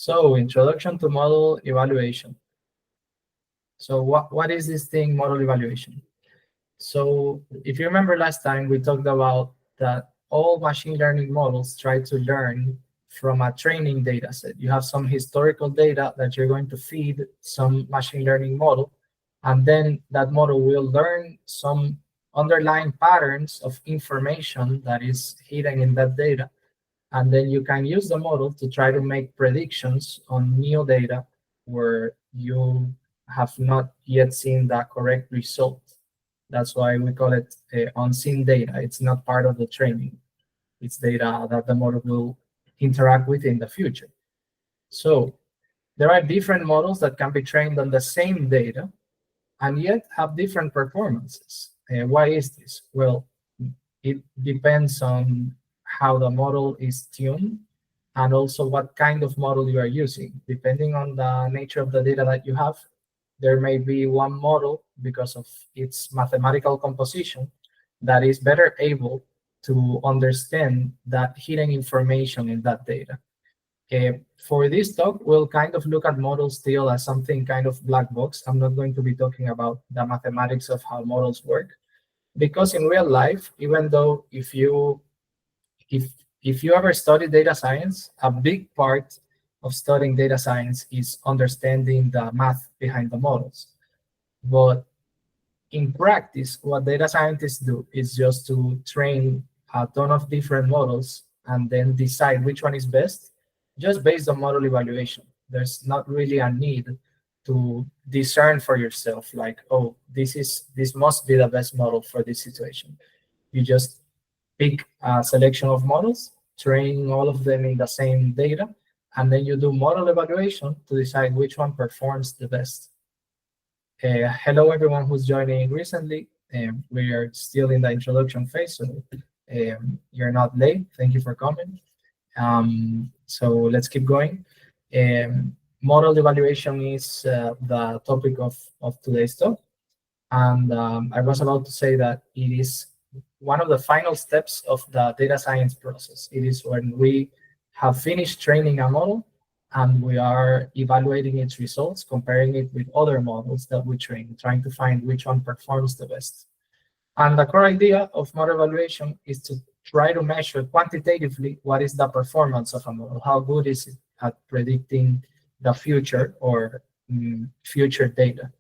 So, introduction to model evaluation. So what is this thing, model evaluation? So if you remember last time, we talked about that all machine learning models try to learn from a training data set. You have some historical data that you're going to feed some machine learning model, and then that model will learn some underlying patterns of information that is hidden in that data. And then you can use the model to try to make predictions on new data where you have not yet seen the correct result. That's why we call it unseen data. It's not part of the training. It's data that the model will interact with in the future. So there are different models that can be trained on the same data and yet have different performances. Why is this? Well, it depends on how the model is tuned and also what kind of model you are using. Depending on the nature of the data that you have, there may be one model, because of its mathematical composition, that is better able to understand that hidden information in that data. For this talk, we'll kind of look at models still as something kind of black box. I'm not going to be talking about the mathematics of how models work, because in real life, even though if you ever study data science, a big part of studying data science is understanding the math behind the models. But in practice, what data scientists do is just to train a ton of different models and then decide which one is best, just based on model evaluation. There's not really a need to discern for yourself, like, oh, this must be the best model for this situation. You just pick a selection of models, train all of them in the same data, and then you do model evaluation to decide which one performs the best. Hello, everyone who's joining recently. We are still in the introduction phase, so you're not late. Thank you for coming. So let's keep going. Model evaluation is the topic of today's talk. And I was about to say that it is one of the final steps of the data science process. It is when we have finished training a model and we are evaluating its results, comparing it with other models that we train, trying to find which one performs the best. And the core idea of model evaluation is to try to measure quantitatively what is the performance of a model, how good is it at predicting the future or future data.